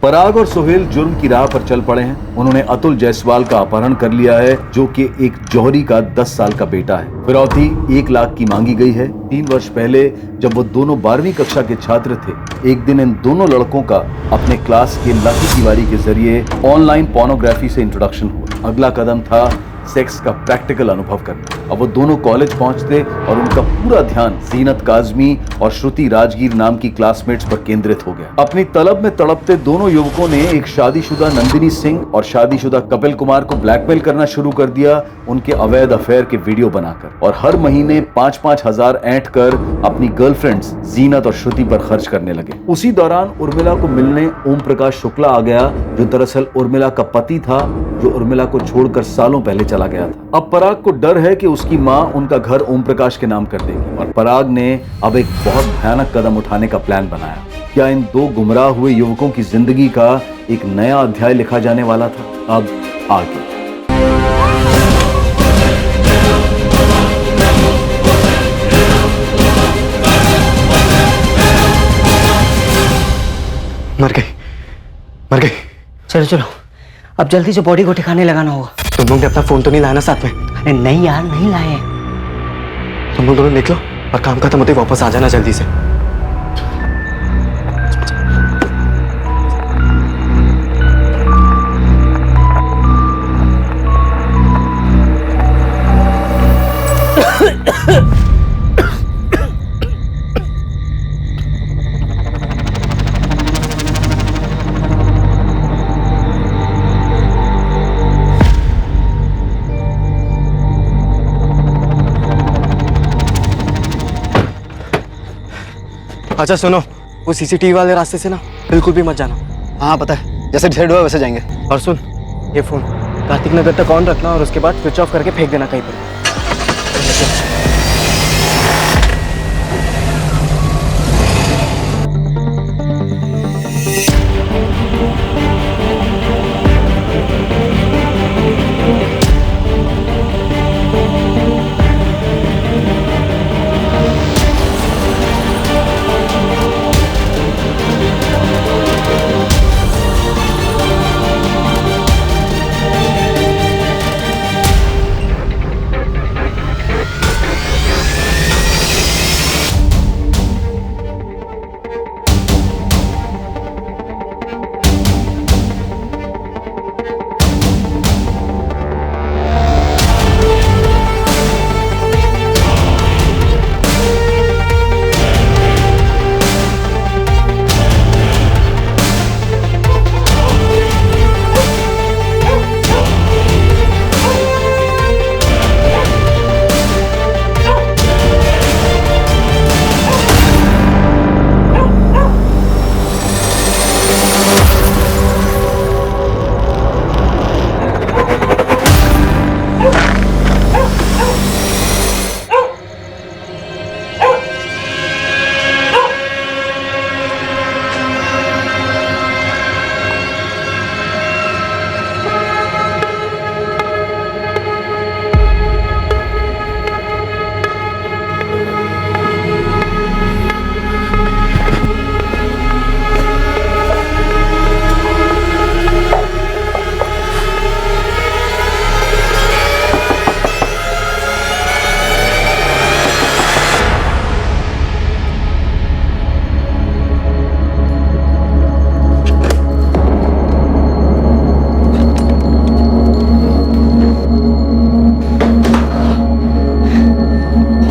पराग और सोहेल जुर्म की राह पर चल पड़े हैं। उन्होंने अतुल जायसवाल का अपहरण कर लिया है, जो कि एक जौहरी का 10 साल का बेटा है। फिरौती 1 लाख की मांगी गई है। 3 वर्ष पहले जब वो दोनों 12वीं कक्षा के छात्र थे, एक दिन इन दोनों लड़कों का अपने क्लास के लाठी तिवारी के जरिए ऑनलाइन पोर्नोग्राफी से इंट्रोडक्शन हुआ। अगला कदम था सेक्स का प्रैक्टिकल अनुभव करना। अब वो दोनों कॉलेज पहुंचते और उनका पूरा ध्यान जीनत काजमी और श्रुति राजगीर नाम की क्लासमेट्स पर केंद्रित हो गया। अपनी तलब में तड़पते दोनों युवकों ने एक शादीशुदा नंदिनी सिंह और शादीशुदा कपिल कुमार को ब्लैकमेल करना शुरू कर दिया, उनके अवैध अफेयर के वीडियो बनाकर, और हर महीने 5-5 हजार ऐंठ कर अपनी गर्लफ्रेंड्स जीनत और श्रुति पर खर्च करने लगे। उसी दौरान उर्मिला को मिलने ओम प्रकाश शुक्ला आ गया, जो दरअसल उर्मिला का पति था, जो उर्मिला को छोड़कर सालों पहले चला गया था। अब पराग को डर है कि उसकी माँ उनका घर ओम प्रकाश के नाम कर देगी, और पराग ने अब एक बहुत भयानक कदम उठाने का प्लान बनाया। क्या इन दो गुमराह हुए युवकों की जिंदगी का एक नया अध्याय लिखा जाने वाला था? अब आगे। मर गई। चलो चलो, अब जल्दी से बॉडी को ठिकाने लगाना होगा। तुम लोग ने अपना फोन तो नहीं लाया ना साथ में? अरे नहीं यार, नहीं लाए हैं। तुम लोग दोनों निकलो और काम खत्म होते वापस आ जाना जल्दी से। अच्छा सुनो, वो सीसीटीवी वाले रास्ते से ना बिल्कुल भी मत जाना। हाँ पता है, जैसे डिसाइड हुआ वैसे जाएंगे। और सुन, ये फोन कार्तिक नगर तक ऑन रखना और उसके बाद स्विच ऑफ करके फेंक देना कहीं पर।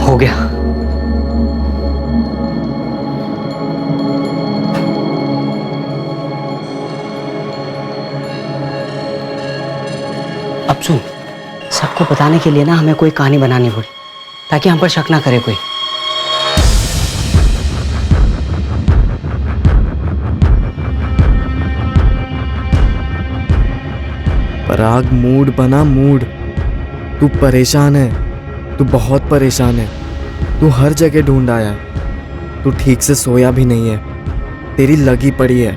हो गया। अब सुन, सबको बताने के लिए ना हमें कोई कहानी बनानी पड़ी, ताकि हम पर शक ना करे कोई। पराग, मूड बना, मूड। तू परेशान है, तू बहुत परेशान है। तू हर जगह ढूंढ आया है, तू ठीक से सोया भी नहीं है, तेरी लगी पड़ी है।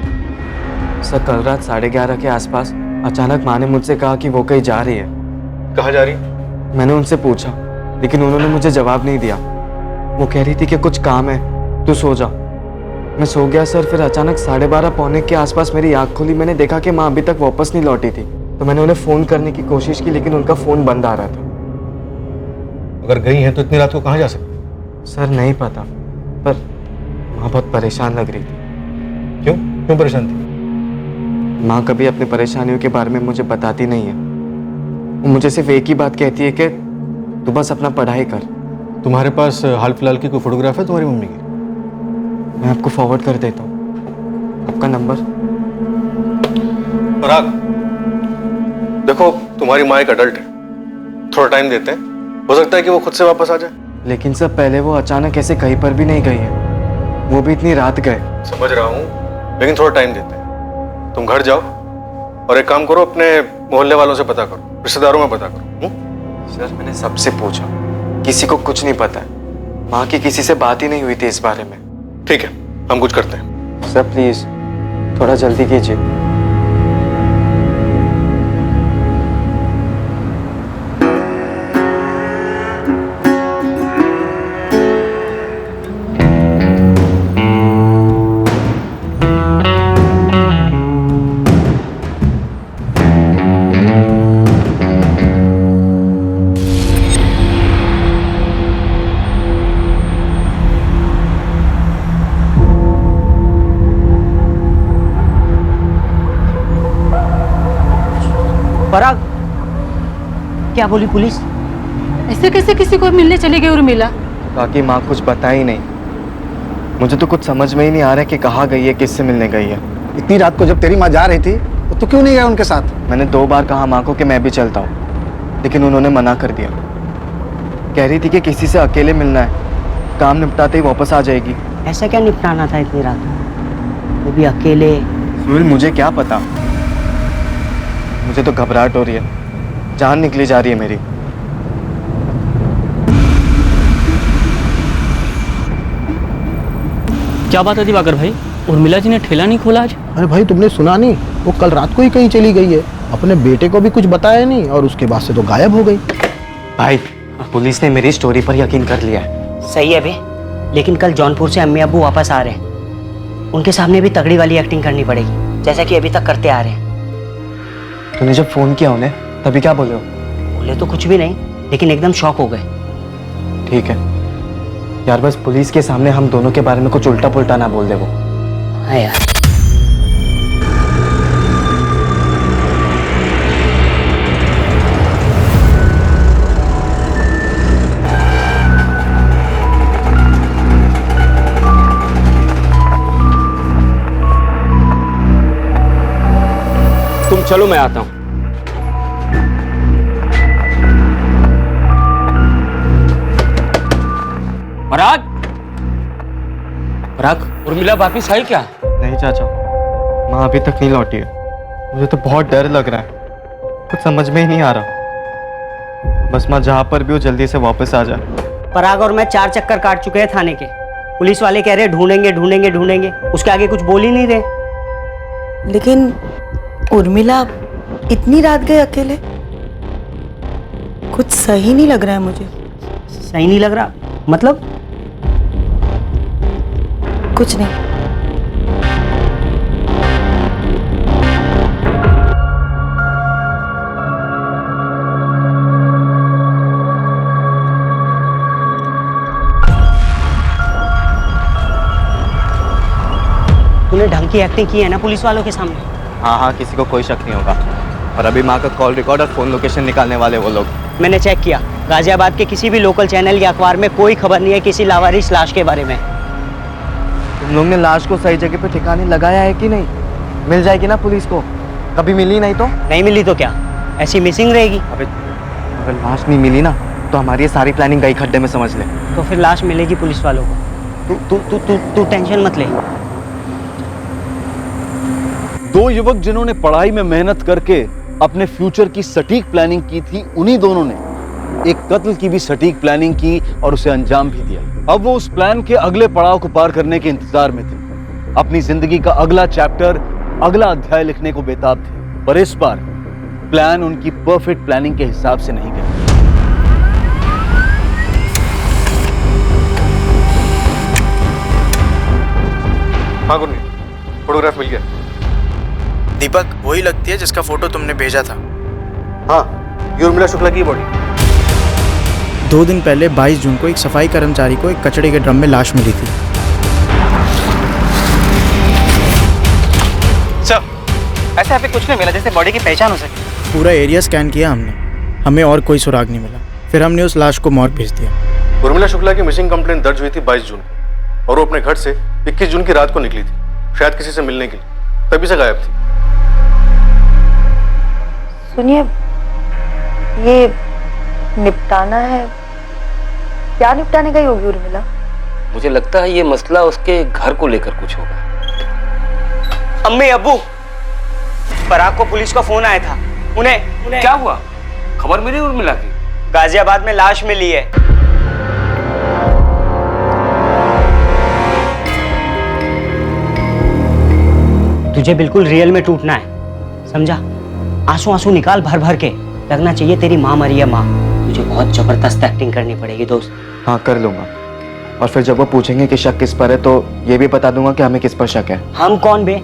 सर, कल रात 11:30 के आसपास अचानक माँ ने मुझसे कहा कि वो कहीं जा रही है। कहाँ जा रही? मैंने उनसे पूछा, लेकिन उन्होंने मुझे जवाब नहीं दिया। वो कह रही थी कि कुछ काम है, तू सो जा। मैं सो गया सर, फिर अचानक 12:30 पौने के आसपास मेरी आँख खुली। मैंने देखा कि माँ अभी तक वापस नहीं लौटी थी, तो मैंने उन्हें फ़ोन करने की कोशिश की, लेकिन उनका फ़ोन बंद आ रहा था। अगर गई हैं तो इतनी रात को कहाँ जा सकती? सर नहीं पता, पर माँ बहुत परेशान लग रही थी। क्यों क्यों परेशान थी? माँ कभी अपनी परेशानियों के बारे में मुझे बताती नहीं है। वो मुझे सिर्फ एक ही बात कहती है कि तू बस अपना पढ़ाई कर। तुम्हारे पास हाल फिलहाल की कोई फोटोग्राफ है तुम्हारी मम्मी की? मैं आपको फॉरवर्ड कर देता हूँ, आपका नंबर। पराग, देखो तुम्हारी माँ एक अडल्ट है, थोड़ा टाइम देते हैं, हो सकता है कि वो खुद से वापस आ जाए। लेकिन सर पहले वो अचानक ऐसे कहीं पर भी नहीं गई है, वो भी इतनी रात गए। समझ रहा हूँ, लेकिन थोड़ा टाइम देते हैं। तुम घर जाओ और एक काम करो, अपने मोहल्ले वालों से पता करो, रिश्तेदारों में पता करो। सर मैंने सबसे पूछा, किसी को कुछ नहीं पता है। माँ की किसी से बात ही नहीं हुई थी इस बारे में। ठीक है, हम कुछ करते हैं। सर प्लीज थोड़ा जल्दी कीजिए। पराग, क्या बोली पुलिस? ऐसे कैसे किसी को मिलने चली गई उर्मिला? बाकी माँ कुछ बता ही नहीं। मुझे तो कुछ समझ में ही नहीं आ रहा है कि कहाँ गई है, किससे मिलने गई है। इतनी रात को जब तेरी माँ जा रही थी तो तू क्यों नहीं गया उनके साथ? मैंने 2 बार कहा माँ को कि मैं भी चलता हूँ, लेकिन उन्होंने मना कर दिया। कह रही थी कि किसी से अकेले मिलना है, काम निपटाते ही वापस आ जाएगी। ऐसा क्या निपटाना था इतनी रात, वो भी अकेले? सुनील मुझे क्या पता, मुझे तो घबराहट हो रही है, जान निकली जा रही है मेरी। क्या बात है दिवाकर भाई, उर्मिला जी ने ठेला नहीं खोला आज? अरे भाई तुमने सुना नहीं, वो कल रात को ही कहीं चली गई है, अपने बेटे को भी कुछ बताया नहीं और उसके बाद से तो गायब हो गई। भाई पुलिस ने मेरी स्टोरी पर यकीन कर लिया है। सही है बे, लेकिन कल जौनपुर से अम्मी अब्बू वापस आ रहे हैं, उनके सामने भी तगड़ी वाली एक्टिंग करनी पड़ेगी, जैसा कि अभी तक करते आ रहे हैं। तूने जब फोन किया उन्हें तभी क्या बोले हो? बोले तो कुछ भी नहीं, लेकिन एकदम शॉक हो गए। ठीक है यार, बस पुलिस के सामने हम दोनों के बारे में कुछ उल्टा पुल्टा ना बोल दे वो। हाँ यार। तुम चलो, मैं आता हूं। पराग, पराग, उर्मिला वापिस आई क्या? नहीं चाचा, माँ अभी तक नहीं लौटी है। मुझे तो बहुत डर लग रहा है, कुछ समझ में ही नहीं आ रहा। बस माँ जहाँ पर भी हो जल्दी से वापस आ जाए। पराग और मैं 4 चक्कर काट चुके हैं थाने के, पुलिस वाले कह रहे ढूंढेंगे ढूंढेंगे ढूंढेंगे, उसके आगे कुछ बोल ही नहीं रहे। लेकिन उर्मिला इतनी रात गए अकेले, कुछ सही नहीं लग रहा है मुझे। सही नहीं लग रहा मतलब? कुछ नहीं। तूने ढंग की एक्टिंग की है ना पुलिस वालों के सामने? हाँ हाँ, किसी को कोई शक नहीं होगा। और अभी माँ का कॉल रिकॉर्ड और फोन लोकेशन निकालने वाले वो लोग। मैंने चेक किया, गाजियाबाद के किसी भी लोकल चैनल या अखबार में कोई खबर नहीं है किसी लावारिस लाश के बारे में। तुम लोग ने लाश को सही जगह पे ठिकाने लगाया है कि नहीं? मिल जाएगी ना पुलिस को, कभी मिली नहीं तो? नहीं मिली तो क्या, ऐसी मिसिंग रहेगी? अबे अगर लाश नहीं मिली ना तो हमारी ये सारी प्लानिंग गई खड्डे में, समझ ले। तो फिर लाश मिलेगी पुलिस वालों को, तू टेंशन मत ले। 2 युवक जिन्होंने पढ़ाई में मेहनत करके अपने फ्यूचर की सटीक प्लानिंग की थी, उन्हीं दोनों ने एक कत्ल की भी सटीक प्लानिंग की और उसे अंजाम भी दिया। अब वो उस प्लान के अगले पड़ाव को पार करने के इंतजार में थे, अपनी जिंदगी का अगला चैप्टर, अगला अध्याय लिखने को बेताब थे। पर इस बार प्लान उनकी परफेक्ट प्लानिंग के हिसाब से नहीं गया। फोटोग्राफ मिल गया? दीपक वही लगती है जिसका फोटो तुमने भेजा था। हाँ, ये उर्मिला शुक्ला की बॉडी। 2 दिन पहले 22 जून को एक सफाई कर्मचारी को एक कचड़े के ड्रम में लाश मिली थी। सर, ऐसे यहाँ पे कुछ नहीं मिला जैसे बॉडी की पहचान हो सके। पूरा एरिया स्कैन किया हमने, हमें और कोई सुराग नहीं मिला। फिर हमने उस लाश को मॉर्ग भेज दिया। उर्मिला शुक्ला की मिसिंग कंप्लेंट दर्ज हुई थी 22 जून को और वो अपने घर से 21 जून की रात को निकली थी, शायद किसी से मिलने के लिए, तभी से गायब थी। सुनिए, ये निपटाना है, क्या निपटाने गई होगी उर्मिला? मुझे लगता है ये मसला उसके घर को लेकर कुछ होगा। अम्मी अब्बू, पराग को पुलिस का फोन आया था। उन्हें क्या हुआ? खबर मिली उर्मिला की? गाजियाबाद में लाश मिली है। तुझे बिल्कुल रियल में टूटना है, समझा? आंसू आंसू निकाल भर भर के, लगना चाहिए तेरी माँ मरी है माँ। तुझे बहुत जबरदस्त एक्टिंग करनी पड़ेगी दोस्त। हाँ कर लूँगा, और फिर जब वो पूछेंगे कि शक किस पर है तो ये भी बता दूंगा कि हमें किस पर शक है। हम कौन बे?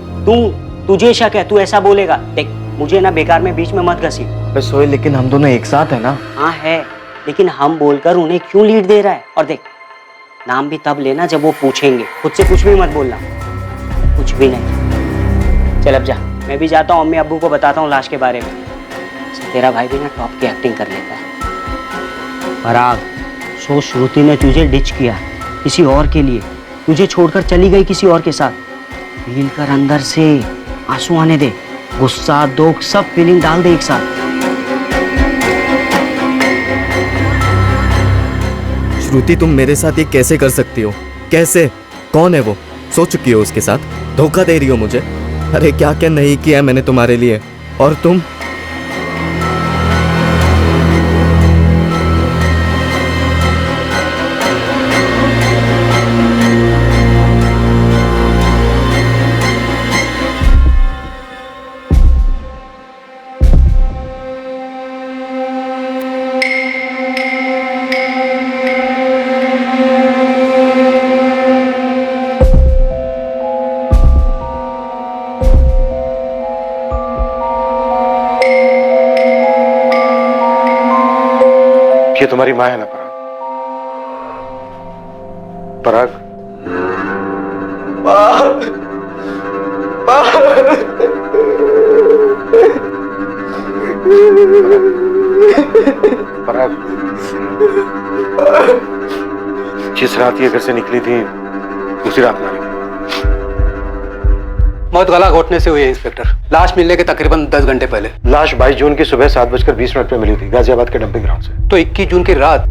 तुझे शक है, तू ऐसा बोलेगा। देख, मुझे ना बेकार में बीच में मत घसी। बस सोए, लेकिन हम दोनों एक साथ है ना। हाँ है, लेकिन हम बोलकर उन्हें क्यों लीड दे रहा है? और देख, नाम भी तब लेना जब वो पूछेंगे, खुद से कुछ भी मत बोलना, कुछ भी नहीं। चल अब जा, मैं भी जाता हूँ, अम्मी अब्बू को बताता हूँ लाश के बारे में। तेरा भाई भी ना टॉप की एक्टिंग कर लेता है। पराग, सो श्रुति ने तुझे डिच किया किसी और के लिए, तुझे छोड़कर चली गई किसी और के साथ। फील कर अंदर से, आंसू आने दे, गुस्सा दुख सब फीलिंग डाल दे एक साथ। श्रुति, तुम मेरे साथ ये कैसे कर सकती हो? कैसे? कौन है वो? सो चुकी हो उसके साथ? धोखा दे रही हो मुझे? अरे क्या क्या नहीं किया मैंने तुम्हारे लिए, और तुम? ये तुम्हारी माँ है ना पराग? पराग, जिस रात ये घर से निकली थी उसी रात मारी। मौत गला घोटने से हुई है इंस्पेक्टर। लाश मिलने के तकरीबन 10 घंटे पहले। लाश 22 जून की सुबह 7:20 पे मिली थी गाजियाबाद के डंपिंग ग्राउंड से। तो 21 जून की रात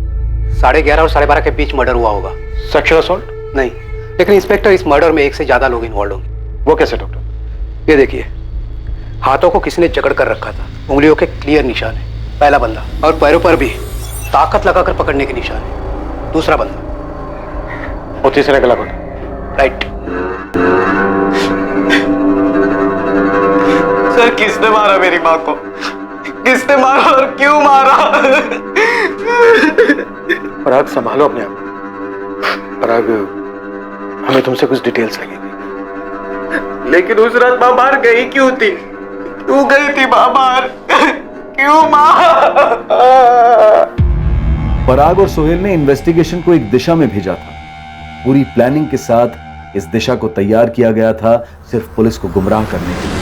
11:30 और 12:30 के बीच मर्डर हुआ होगा। Sexual assault? नहीं, लेकिन इंस्पेक्टर इस मर्डर में 1 से ज्यादा लोग इन्वॉल्व होंगे। वो कैसे डॉक्टर? ये देखिए, हाथों को किसी ने जकड़ कर रखा था, उंगलियों के क्लियर निशान है, पहला बंदा, और पैरों पर भी ताकत लगाकर पकड़ने के निशान है, दूसरा बंदा, और तीसरे गला घोटा। राइट। सर, किसने मारा मेरी माँ को? किसने मारा और क्यों मारा? पराग, संभालो अपने आप। पराग, हमें तुमसे कुछ डिटेल्स लगेगी। लेकिन उस रात माँ बाहर गई क्यों थी? क्यों गई थी माँ बाहर? क्यों माँ? पराग और सोहेल ने इन्वेस्टिगेशन को एक दिशा में भेजा था। पूरी प्लानिंग के साथ इस दिशा को तैयार किया गया था, सिर्फ पुलिस को गुमराह करने के लिए।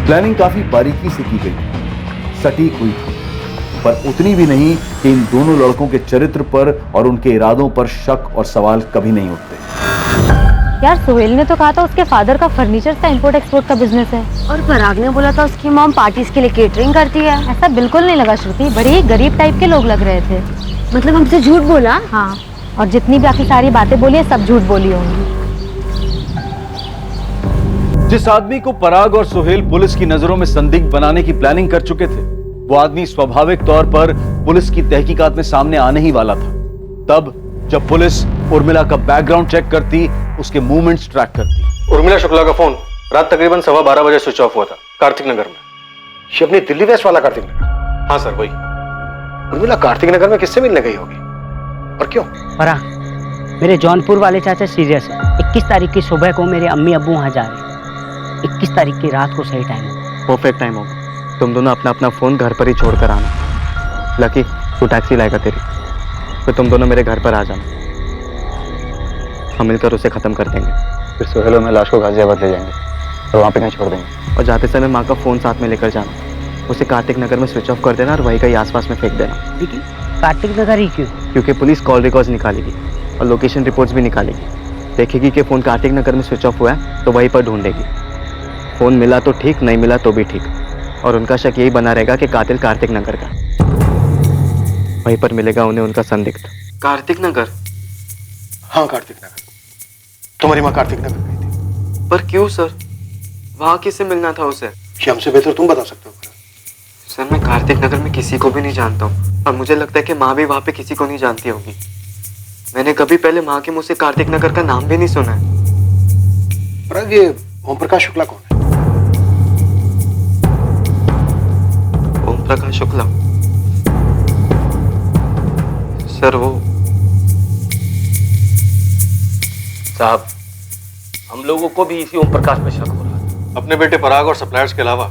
प्लानिंग काफी बारीकी से की गई, सटीक हुई थी, पर उतनी भी नहीं कि इन दोनों लड़कों के चरित्र पर और उनके इरादों पर शक और सवाल कभी नहीं उठते। यार, सोहेल ने तो कहा था उसके फादर का फर्नीचर का इंपोर्ट एक्सपोर्ट का बिजनेस है, और पराग ने बोला था उसकी मॉम पार्टीज के लिए केटरिंग करती है। ऐसा बिल्कुल नहीं लगा श्रुति, बड़े ही गरीब टाइप के लोग लग रहे थे। मतलब हमसे झूठ बोला? हाँ, और जितनी बाकी सारी बातें बोली है सब झूठ बोली होंगी। जिस आदमी को पराग और सोहेल पुलिस की नजरों में संदिग्ध बनाने की प्लानिंग कर चुके थे, वो आदमी स्वाभाविक तौर पर पुलिस की तहकीकात में सामने आने ही वाला था। तब जब पुलिस उर्मिला का बैकग्राउंड चेक करती, उसके मूवमेंट्स ट्रैक करती। उर्मिला शुक्ला का फोन रात तकरीबन 12:15 बजे स्विच ऑफ हुआ था, कार्तिक नगर में। ये अपनी दिल्ली वेस्ट वाला कार्तिक नगर? हाँ सर, वही। उर्मिला कार्तिक नगर में किससे मिलने गई होगी और क्यों? परा, मेरे जौनपुर वाले चाचा सीरियस है। 21 तारीख की सुबह को मेरे अम्मी अब्बू वहाँ जा रहे हैं। 21 तारीख की रात को सही टाइम है। परफेक्ट टाइम होगा। तुम दोनों अपना अपना फ़ोन घर पर ही छोड़ कर आना। लकी, तू टैक्सी लाएगा तेरी, फिर तुम दोनों मेरे घर पर आ जाना। हम मिलकर उसे ख़त्म कर देंगे। फिर सोहेल में लाश को गाजियाबाद ले जाएंगे और वहाँ पे कहीं छोड़ देंगे। और जाते समय माँ का फ़ोन साथ में लेकर जाना। उसे कार्तिक नगर में स्विच ऑफ कर देना और वहीं कहीं आसपास में फेंक देना। लेकिन कार्तिक नगर ही क्यों? क्योंकि पुलिस कॉल रिकॉर्ड्स निकालेगी और लोकेशन रिपोर्ट्स भी निकालेगी। देखेगी कि फ़ोन कार्तिक नगर में स्विच ऑफ हुआ है तो वहीं पर ढूंढेगी। फ़ोन मिला तो ठीक, नहीं मिला तो भी ठीक, और उनका शक यही बना रहेगा कि कातिल कार्तिक नगर का। वहीं पर मिलेगा उन्हें उनका संदिग्ध। कार्तिक नगर? हाँ, कार्तिक नगर। तुम्हारी माँ कार्तिक नगर गई थी। पर क्यों सर? वहाँ किससे मिलना था उसे? ये हमसे बेहतर तुम बता सकते हो। सर, मैं कार्तिक नगर में किसी को भी नहीं जानता हूँ और मुझे लगता है कि माँ भी वहाँ पे किसी को नहीं जानती होगी। मैंने कभी पहले माँ के मुँह से कार्तिक नगर का नाम भी नहीं सुना है। पर ये ओम प्रकाश शुक्ला कौन है? ओम प्रकाश शुक्ला? सर वो साहब, हम लोगों को भी इसी ओम प्रकाश पे शक हो रहा है। अपने बेटे पराग और सप्लायर्स के अलावा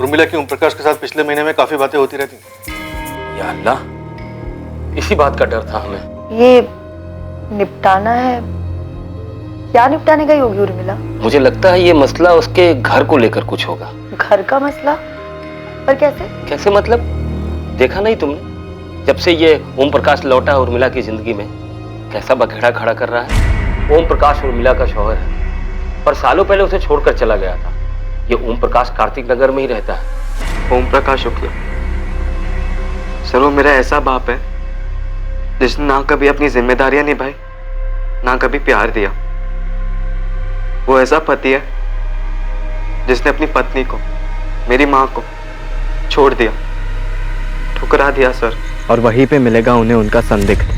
उर्मिला की ओम प्रकाश के साथ पिछले महीने में काफी बातें होती रहती थी। या अल्लाह, इसी बात का डर था हमें। ये निपटाना है, क्या निपटाने गई होगी उर्मिला? मुझे लगता है ये मसला उसके घर को लेकर कुछ होगा। घर का मसला? पर कैसे? कैसे मतलब? देखा नहीं तुमने? जब से ये ओम प्रकाश लौटा उर्मिला की जिंदगी में, कैसा बखेड़ा खड़ा कर रहा है। ओम प्रकाश उर्मिला का शौहर है, पर सालों पहले उसे छोड़कर चला गया था। ये ओम प्रकाश कार्तिक नगर में ही रहता है। ओम प्रकाश शुक्ला? सर, वो मेरा ऐसा बाप है जिसने ना कभी अपनी जिम्मेदारियां निभाई, ना कभी प्यार दिया। वो ऐसा पति है जिसने अपनी पत्नी को, मेरी माँ को छोड़ दिया, ठुकरा दिया सर। और वहीं पे मिलेगा उन्हें उनका संदिग्ध,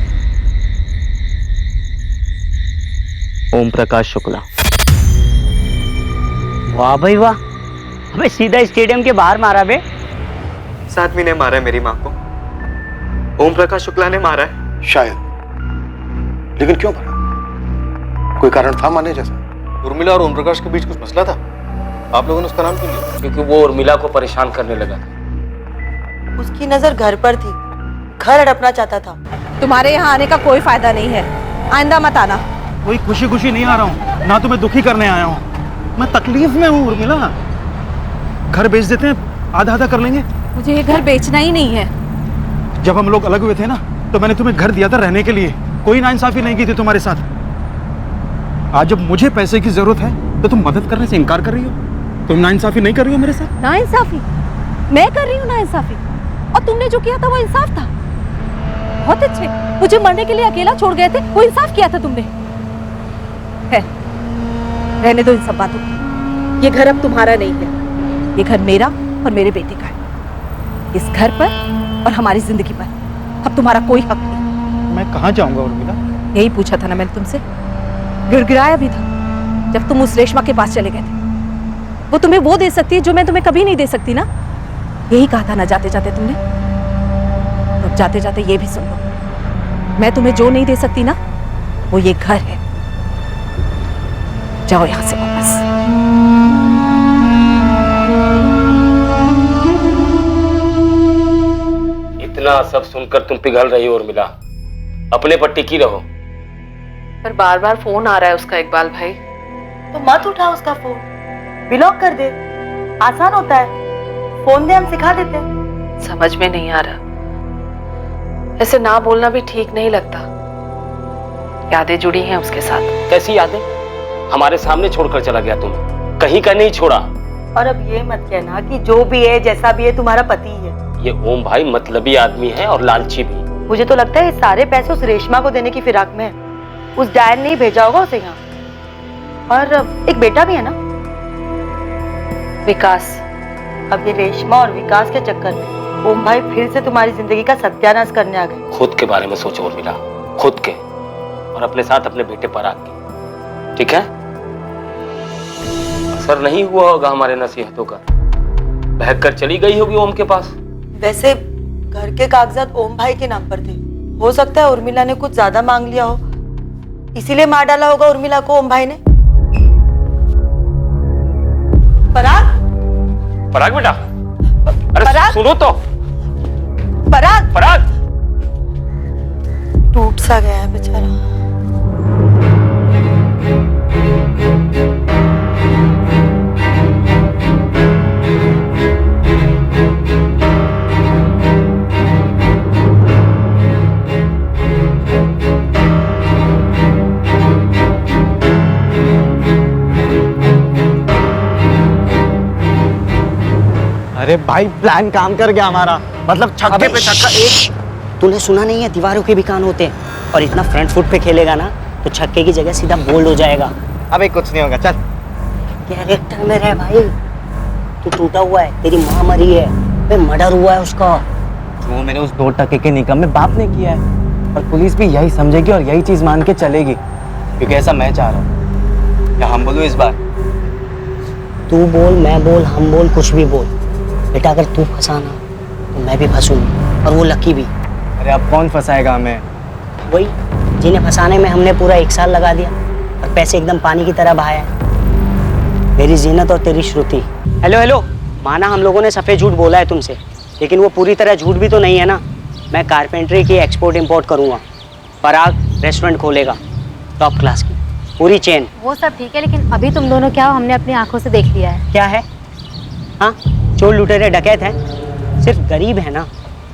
ओम प्रकाश शुक्ला। वाह भाई वाह, हमें सीधा स्टेडियम के बाहर मारा बे। इस आदमी ने मारा है मेरी माँ को। ओम प्रकाश शुक्ला ने मारा है शायद, लेकिन क्यों मारा? कोई कारण था माने जैसा? उर्मिला और ओम प्रकाश के बीच कुछ मसला था? आप लोगों ने उसका नाम क्यों लिया? क्योंकि वो उर्मिला को परेशान करने लगा था। उसकी नजर घर पर थी, घर हड़पना चाहता था। तुम्हारे यहाँ आने का कोई फायदा नहीं है, आइंदा मत आना। कोई खुशी खुशी नहीं आ रहा हूँ, ना तुम्हें दुखी करने आया हूँ। मैं तकलीफ में हूँ उर्मिला। घर बेच देते हैं, आधा आधा कर लेंगे। मुझे ये घर बेचना ही नहीं है। जब हम लोग अलग हुए थे ना, तो मैंने तुम्हें घर दिया था रहने के लिए। कोई नाइंसाफी नहीं की थी तुम्हारे साथ। आज जब मुझे पैसे की जरूरत है तो तुम मदद करने से इनकार कर रही हो। तुम नाइंसाफी नहीं कर रही हो मेरे साथ। नाइंसाफी? मैं कर रही हूँ नाइंसाफी? और तुमने जो किया था वो इंसाफ था। बहुत अच्छे, मुझे मरने के लिए अकेला छोड़ गए थे, वो इंसाफ किया था तुमने। है, रहने दो इन सब बातों को। ये घर अब तुम्हारा नहीं है, ये घर मेरा और मेरे बेटे का है। इस घर पर और हमारी जिंदगी पर अब तुम्हारा कोई हक नहीं। मैं कहाँ जाऊंगा उर्मिला? यही पूछा था ना मैंने तुमसे, गिड़गिड़ाया भी था जब तुम उस रेशमा के पास चले गए थे। वो तुम्हें वो दे सकती है जो मैं तुम्हें कभी नहीं दे सकती ना। यही कहा था ना जाते जाते तुमने। तो जाते जाते ये भी सुन लो, मैं तुम्हें जो नहीं दे सकती ना, वो ये घर है। जाओ यहां से वापस। इतना सब सुनकर तुम पिघल रही हो उर्मिला, अपने पर टिकी रहो। पर बार बार फोन आ रहा है उसका इकबाल भाई। तो मत उठा उसका फोन, ब्लॉक कर दे, आसान होता है। फोन दे, हम सिखा देते। समझ में नहीं आ रहा, ऐसे ना बोलना भी ठीक नहीं लगता। यादें जुड़ी हैं उसके साथ। कैसी यादें? हमारे सामने छोड़कर चला गया तुम्हें, कहीं का नहीं छोड़ा। और अब ये मत कहना कि जो भी है जैसा भी है तुम्हारा पति है। ये ओम भाई मतलबी आदमी है और लालची भी। मुझे तो लगता है ये सारे पैसे उस रेशमा को देने की फिराक में है। उस डायन ने ही भेजा होगा उसे यहाँ। और एक बेटा भी है ना, विकास। अब ये रेशमा और विकास के चक्कर में ओम भाई फिर से तुम्हारी जिंदगी का सत्यानाश करने आ गए। खुद के बारे में सोचो उर्मिला, खुद के। और अपने साथ अपने बेटे पराग की। ठीक है? असर नहीं हुआ होगा हमारे नसीहतों का, बहक कर चली गई होगी ओम के पास। वैसे घर के कागजात ओम भाई के नाम पर थे, हो सकता है उर्मिला ने कुछ ज्यादा मांग लिया हो, इसीलिए मार डाला होगा उर्मिला को ओम भाई ने। पराग, पराग बेटा, अरे पराग? सुनो तो। पराग, पराग, टूट सा गया है बेचारा। अरे भाई प्लान काम कर गया हमारा, मतलब छक्के पे छक्का। एक तूने सुना नहीं है, दीवारों के भी कान होते हैं, और इतना फ्रंट फुट पे खेलेगा ना तो छक्के की जगह सीधा बोल्ड हो जाएगा। अबे कुछ नहीं होगा, चल। कैरेक्टर में रह भाई, तू टूटा हुआ है, तेरी माँ मरी है, मर्डर हुआ है उसका। वो मैंने उस 2 टके के निकम्मे बाप ने किया है, और पुलिस भी यही समझेगी और यही चीज मान के चलेगी, क्योंकि ऐसा मैं चाह रहा हूँ। या हम बोलूं इस बार? तू बोल, मैं बोल, हम बोल, कुछ भी बोल बेटा, अगर तू फंसा ना तो मैं भी फंसूंगा, और वो लकी भी। अरे अब कौन फंसाएगा हमें? वही जिन्हें फंसाने में हमने पूरा 1 साल लगा दिया और पैसे एकदम पानी की तरह बहाया। मेरी जीनत और तेरी श्रुति। हेलो हेलो, माना हम लोगों ने सफ़ेद झूठ बोला है तुमसे, लेकिन वो पूरी तरह झूठ भी तो नहीं है ना। मैं कारपेंट्री की एक्सपोर्ट इंपोर्ट करूँगा, पराग रेस्टोरेंट खोलेगा, टॉप क्लास की पूरी चेन। वो सब ठीक है, लेकिन अभी तुम दोनों क्या हो हमने अपनी आंखों से देख लिया है। क्या है? हाँ, चोर लुटेरे डकैत हैं, सिर्फ गरीब है ना,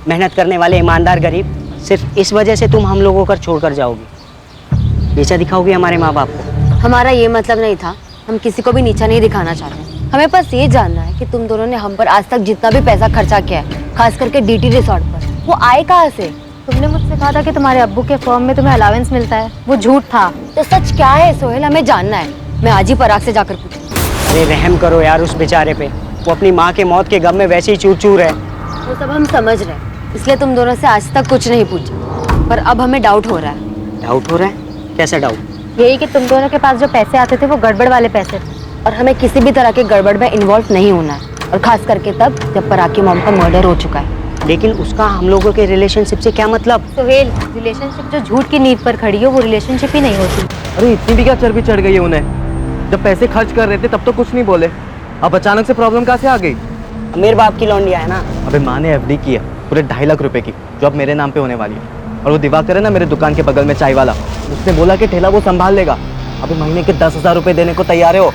मेहनत करने वाले ईमानदार गरीब। सिर्फ इस वजह से तुम हम लोगों को छोड़कर जाओगी, नीचा दिखाओगी हमारे माँ बाप को। हमारा ये मतलब नहीं था, हम किसी को भी नीचा नहीं दिखाना चाहते। हमें बस ये जानना है कि तुम दोनों ने हम पर आज तक जितना भी पैसा खर्चा किया है, खास करके डीटी रिसोर्ट पर, वो आए कहाँ से? तुमने मुझसे कहा था कि तुम्हारे अब्बू के फर्म में तुम्हें अलाउंस मिलता है, वो झूठ था। तो सच क्या है सोहेल, हमें जानना है। मैं आज ही पराग से जाकर पूछूंगी। अरे रहम करो यार उस बेचारे पे, वो अपनी माँ के मौत के गम में वैसे ही चूर चूर है। वो सब हम समझ रहे हैं, इसलिए तुम दोनों से आज तक कुछ नहीं पूछा, पर अब हमें डाउट हो रहा है। डाउट हो रहा है? कैसा डाउट? यही कि तुम दोनों के पास जो पैसे आते थे वो गड़बड़ वाले पैसे थे, और हमें किसी भी तरह के गड़बड़ में इन्वॉल्व नहीं होना है, और खास करके तब जब पराग की मॉम का मर्डर हो चुका है। लेकिन उसका हम लोगों के रिलेशनशिप से क्या मतलब? सोहेल, रिलेशनशिप जो झूठ की नींव पर खड़ी हो वो रिलेशनशिप ही नहीं होती। अरे इतनी भी क्या चर्बी चढ़ गई है उन्हें? जब पैसे खर्च कर रहे थे तब तो कुछ नहीं बोले, अब अचानक से प्रॉब्लम कहाँ से आ गई? मेरे बाप की लौंडिया है ना। अबे माँ ने एफडी की है पूरे 2.5 लाख रुपए की, जो अब मेरे नाम पे होने वाली है। और वो दिवाकर है ना मेरे दुकान के बगल में चाय वाला, उसने बोला कि ठेला वो संभाल लेगा। अभी महीने के 10,000 रुपए देने को तैयार है वो।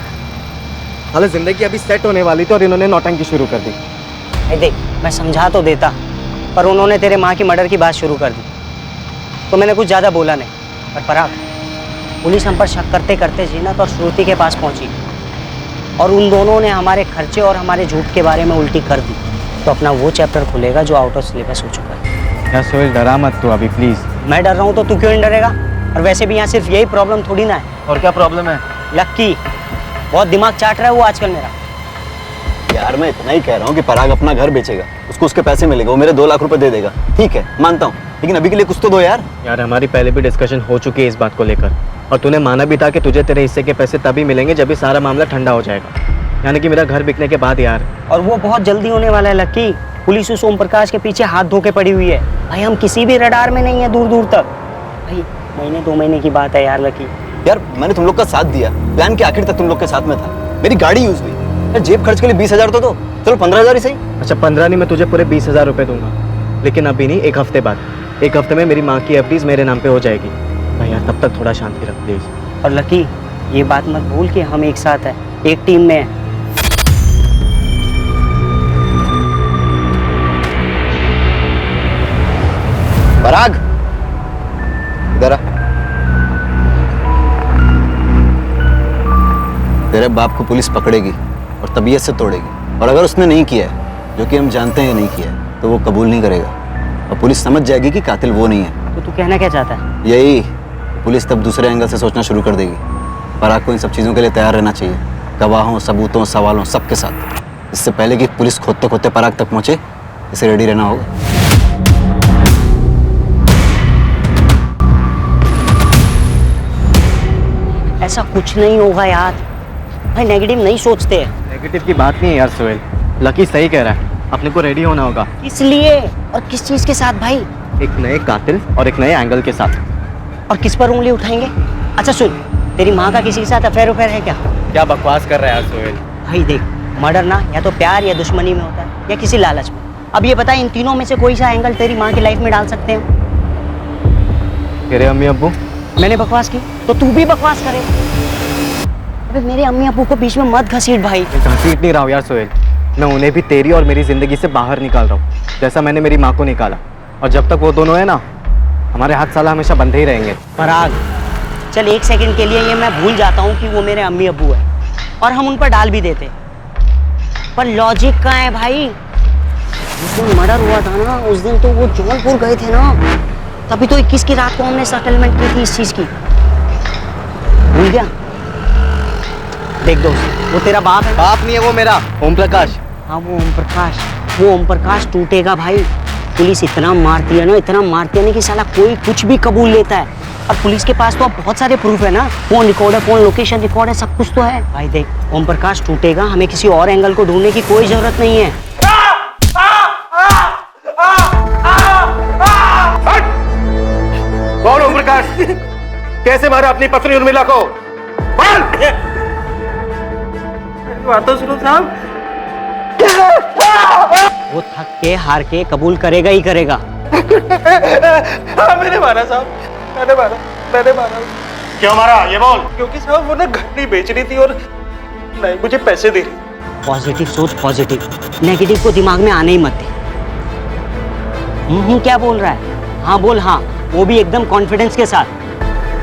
हालांकि जिंदगी अभी सेट होने वाली थी और इन्होंने नौटंकी शुरू कर दी। देख, मैं समझा तो देता, पर उन्होंने तेरे माँ की मर्डर की बात शुरू कर दी, तो मैंने कुछ ज़्यादा बोला नहीं। पर पराग, पुलिस हम पर शक करते करते जीनत और श्रुति के पास पहुंची, और उन दोनों ने हमारे खर्चे और हमारे झूठ के बारे में उल्टी कर दी, तो अपना वो चैप्टर खुलेगा जो आउट ऑफ सिलेबस हो चुका है। यार सोहेल डरा मत तू अभी प्लीज। मैं डर रहा हूँ तो तू क्यों नहीं डरेगा? और वैसे भी यहाँ सिर्फ यही प्रॉब्लम थोड़ी ना है। और क्या प्रॉब्लम है? लक्की, बहुत दिमाग चाट रहा है वो आजकल मेरा। यार मैं इतना ही कह रहा हूँ कि पराग अपना घर बेचेगा, उसको उसके पैसे मिलेगा, वो मेरे 2 लाख रुपए दे देगा। ठीक है मानता हूँ, लेकिन अभी के लिए कुछ तो दो यार। यार हमारी पहले भी डिस्कशन हो चुकी है इस बात को लेकर, और तूने माना भी था कि तुझे तेरे हिस्से के पैसे तभी मिलेंगे जब ये सारा मामला ठंडा हो जाएगा, यानी कि मेरा घर बिकने के बाद यार। और वो बहुत जल्दी होने वाला है लक्की। पुलिस उस ओम प्रकाश के पीछे हाथ धो के पड़ी हुई है भाई, हम किसी भी रडार में नहीं है दूर दूर तक भाई। महीने 2 महीने की बात है यार लक्की। यार मैंने तुम लोग का साथ दिया, प्लान के आखिर तक तुम लोग के साथ में था, मेरी गाड़ी यूज हुई यार, जेब खर्च के लिए 20,000 तो दो, चलो 15,000 ही सही। अच्छा 15 नहीं, मैं तुझे पूरे 20,000 रुपए दूंगा, लेकिन अभी नहीं, 1 हफ्ते बाद। 1 हफ्ते में मेरी माँ की एफडीज मेरे नाम पे हो जाएगी भाई यार, तब तक थोड़ा शांति रख प्लीज। और लकी, ये बात मत भूल कि हम एक साथ हैं, एक टीम में हैं। पराग इधर आ। तेरे बाप को पुलिस पकड़ेगी और तबीयत से तोड़ेगी, और अगर उसने नहीं किया है, जो कि हम जानते हैं नहीं किया है, तो वो कबूल नहीं करेगा, और पुलिस समझ जाएगी कि कातिल वो नहीं है। तो तू कहना क्या चाहता है? यही, पुलिस तब दूसरे एंगल से सोचना शुरू कर देगी। पराग को इन सब चीज़ों के लिए तैयार रहना चाहिए, गवाहों, सबूतों, सवालों सबके साथ। इससे पहले कि पुलिस खोदते खोदते पराग तक पहुंचे, इसे रेडी रहना होगा। ऐसा कुछ नहीं होगा यार, भाई नेगेटिव नहीं सोचते हैं। नेगेटिव की बात नहीं है यार सोहेल, लकी सही कह रहा है, अपने को रेडी होना होगा। किस लिए और किस चीज के साथ भाई? एक नए कातिल और एक नए एंगल के साथ। और किस पर उंगली उठाएंगे? अच्छा सुन, तेरी माँ का किसी के साथ अफेयर उफेयर है क्या? क्या बकवास कर रहा है यार सोहेल? भाई देख, मर्डर ना या तो प्यार या दुश्मनी में होता है या किसी लालच में। अब ये बता, इन तीनों में से कोई सा एंगल तेरी माँ की लाइफ में डाल सकते हैं? तेरे अम्मी अब्बू। मैंने बकवास की तो तू भी बकवास करे। अबे मेरे अम्मी अब्बू को बीच में मत घसीट भाई। घसीट नहीं रहा हूँ यार सोहेल, मैं उन्हें भी तेरी और मेरी जिंदगी से बाहर निकाल रहा हूँ, जैसा मैंने मेरी माँ को निकाला। और जब तक वो दोनों है ना, हमारे हाथ साला हमेशा बंधे ही रहेंगे। पराग, चल एक सेकंड के लिए ये मैं भूल जाता हूँ कि वो मेरे अम्मी अब्बू है और हम उन पर डाल भी देते, पर लॉजिक कहाँ है भाई? जिस दिन मर्डर हुआ था ना, उस दिन तो वो जौनपुर गए थे ना, तभी तो 21 की रात को हमने सेटलमेंट की थी इस चीज की। भूल गया? देख दोस्त, वो तेरा बाप है। बाप नहीं है वो मेरा, ओम प्रकाश। हाँ वो ओम प्रकाश, वो ओम प्रकाश टूटेगा भाई। पुलिस इतना मारती है ना, इतना मारती है ना कि साला कोई कुछ भी कबूल लेता है। और पुलिस के पास तो अब बहुत सारे प्रूफ है ना, फोन रिकॉर्ड है, फोन लोकेशन रिकॉर्ड है, सब कुछ तो है भाई। देख, ओम प्रकाश टूटेगा, हमें किसी और एंगल को ढूंढने की कोई जरूरत नहीं है। कौन ओम प्रकाश? कैसे मारा अपनी पत्नी उर्मिला को? बात तो सुनो साहब। वो थक के हार के कबूल करेगा ही करेगा। हाँ मैंने मारा साहब, मैंने मारा। क्यों मारा ये बोल? क्योंकि साहब वो ना घर नहीं बेच रही थी और नहीं मुझे पैसे दे रही। पॉजिटिव सोच, पॉजिटिव, नेगेटिव को दिमाग में आने ही मत दे। क्या बोल रहा है? हाँ बोल, हाँ, वो भी एकदम कॉन्फिडेंस के साथ।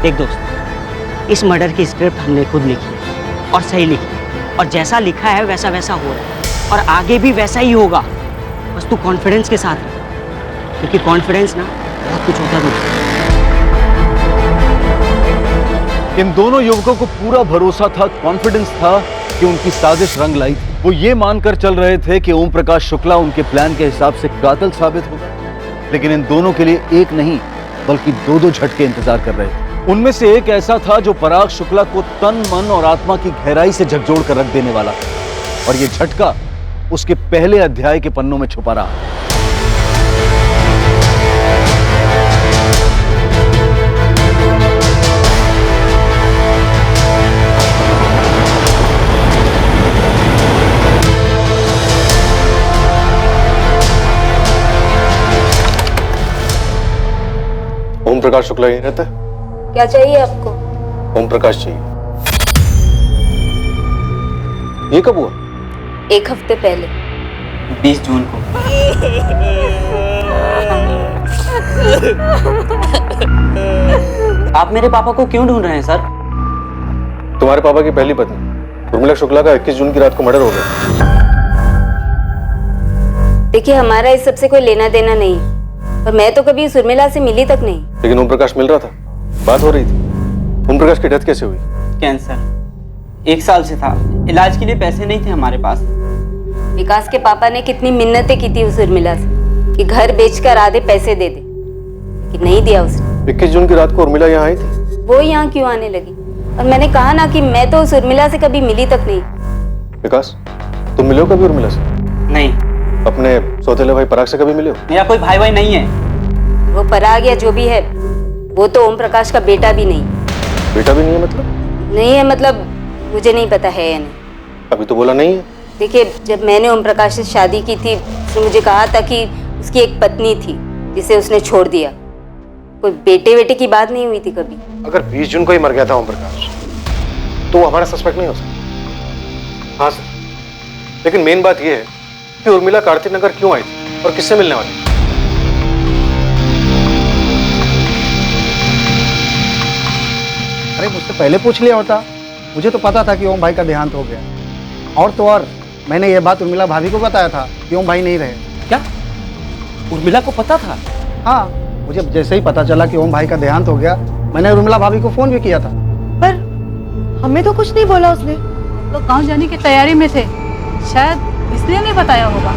देख दोस्त, इस मर्डर की स्क्रिप्ट हमने खुद लिखी है और सही लिखी है, और जैसा लिखा है वैसा वैसा हो रहा है और आगे भी वैसा ही होगा। बस तू कॉन्फिडेंस के साथ रह, क्योंकि कॉन्फिडेंस ना बहुत कुछ होता है। इन दोनों युवकों को पूरा भरोसा था, कॉन्फिडेंस था कि उनकी साजिश रंग लाई थी। वो ये मानकर चल रहे थे कि ओम प्रकाश शुक्ला उनके प्लान के हिसाब से कातिल साबित होगा, लेकिन इन दोनों के लिए एक नहीं बल्कि दो झटके इंतजार कर रहे थे। उनमें से एक ऐसा था जो पराग शुक्ला को तन, मन और आत्मा की गहराई से झकझोर कर रख देने वाला था, और ये झटका उसके पहले अध्याय के पन्नों में छुपा रहा। ओम प्रकाश शुक्ला यहीं रहता है? क्या चाहिए आपको? ओम प्रकाश चाहिए। ये कब हुआ? 1 हफ्ते पहले, 20 जून को। आप मेरे पापा को क्यों ढूंढ रहे हैं सर? तुम्हारे पापा की पहली पत्नी उर्मिला शुक्ला का 21 जून की रात को मर्डर हो गया। देखिए हमारा इस सबसे कोई लेना देना नहीं, और मैं तो कभी उस उर्मिला से मिली तक नहीं। लेकिन ओम प्रकाश मिल रहा था, बात हो रही थी। ओम प्रकाश की डेथ कैसे हुई? कैंसर, 1 साल से था, इलाज के लिए पैसे नहीं थे हमारे पास। विकास के पापा ने कितनी मिन्नतें की थी उस उर्मिला से कि घर बेचकर आधे पैसे दे दे, लेकिन नहीं दिया उसने। 21 जून की रात को उर्मिला यहाँ आई थी? वो यहाँ क्यों आने लगी? और मैंने कहा ना कि मैं तो उस उर्मिला से कभी मिली तक नहीं। विकास, तुम मिले हो कभी उर्मिला से? नहीं। अपने सौतेले भाई पराग से कभी मिले हो? मेरा कोई भाई नहीं है। वो पराग या जो भी है, वो तो ओम प्रकाश का बेटा भी नहीं। बेटा भी नहीं है मतलब? नहीं है मतलब मुझे नहीं पता है या नहीं। अभी तो बोला नहीं है। देखिए, जब मैंने ओम प्रकाश से शादी की थी, उसने मुझे कहा था कि उसकी एक पत्नी थी जिसे उसने छोड़ दिया। कोई बेटे की बात नहीं हुई थी कभी। अगर 20 जून को ही मर गया था ओम प्रकाश, तो वो हमारा सस्पेक्ट नहीं हो सकता। हाँ सर, लेकिन मेन बात यह है कि उर्मिला कार्तिक नगर क्यों आई थी और किससे मिलने वाली? अरे मुझसे पहले पूछ लिया होता, मुझे तो पता था कि ओम भाई का देहांत हो गया। और तो और मैंने ये बात उर्मिला भाभी को बताया था कि ओम भाई नहीं रहे। क्या उर्मिला को पता था? हाँ, मुझे जैसे ही पता चला कि ओम भाई का देहांत हो गया, मैंने उर्मिला भाभी को फोन भी किया था। पर हमें तो कुछ नहीं बोला उसने। तो गांव जाने की तैयारी में थे, शायद इसलिए नहीं बताया होगा।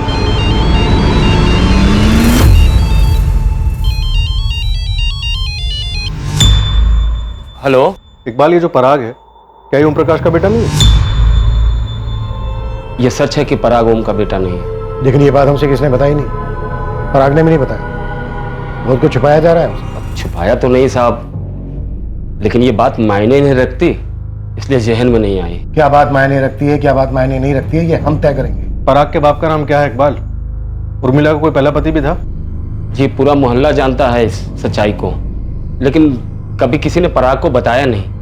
हेलो इकबाल, ये जो पराग है क्या ये ओम प्रकाश का बेटा नहीं है? यह सच है कि पराग ओम का बेटा नहीं है। लेकिन ये बात हमसे किसने बताई नहीं, पराग ने भी नहीं बताया। बहुत कुछ छुपाया जा रहा है हमसे। छुपाया तो नहीं साहब, लेकिन ये बात मायने नहीं रखती, इसलिए जहन में नहीं आई। क्या बात मायने रखती है, क्या बात मायने नहीं रखती है, ये हम तय करेंगे। पराग के बाप का नाम क्या है इकबाल? उर्मिला का कोई पहला पति भी था? जी पूरा मोहल्ला जानता है इस सच्चाई को, लेकिन कभी किसी ने पराग को बताया नहीं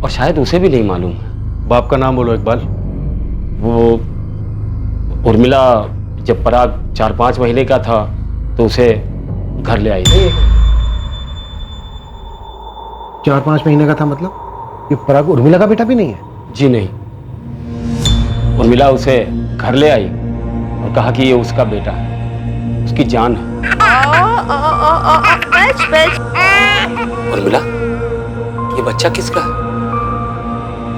और शायद उसे भी नहीं मालूम है। बाप का नाम बोलो इकबाल। वो उर्मिला जब पराग 4-5 महीने का था तो उसे घर ले आई। 4-5 महीने का था मतलब? ये पराग उर्मिला का बेटा भी नहीं है? जी नहीं, उर्मिला उसे घर ले आई और कहा कि ये उसका बेटा है, उसकी जान है। उर्मिला, ये बच्चा किसका है?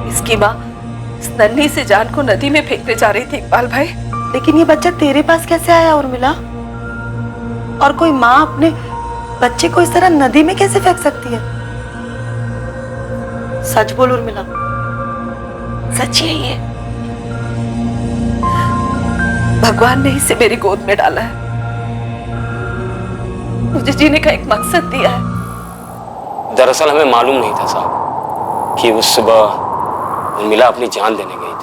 इसकी माँ इस नन्ही से जान को नदी में फेंकने जा रही थी इकबाल भाई। लेकिन ये बच्चा तेरे पास कैसे आया उर्मिला? और कोई माँ अपने बच्चे को इस तरह नदी में कैसे फेंक सकती है? सच बोल उर्मिला, सच ही है ये? भगवान ने इसे मेरी गोद में डाला है, मुझे जीने का एक मकसद दिया है। दरअसल हमें मालूम नहीं था साहब कि उस सुबह उर्मिला अपनी जान देने गई थी।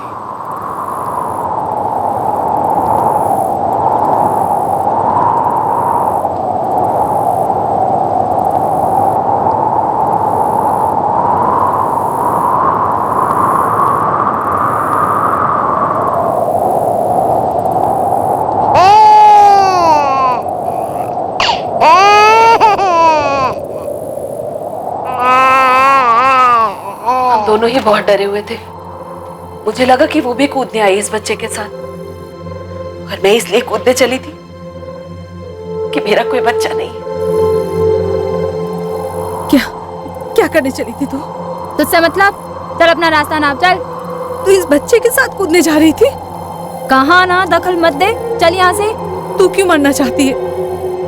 दोनों ही बहुत डरे हुए थे। मुझे लगा कि वो भी कूदने आई इस बच्चे के साथ, और मैं इसलिए कूदने चली थी कि मेरा कोई बच्चा नहीं है। क्या करने चली थी तू? तुझसे मतलब? चल अपना रास्ता नाप चल। तू इस बच्चे के साथ कूदने जा रही थी? कहाँ ना, दखल मत दे, चल यहाँ से। तू क्यों मरना चाहती है?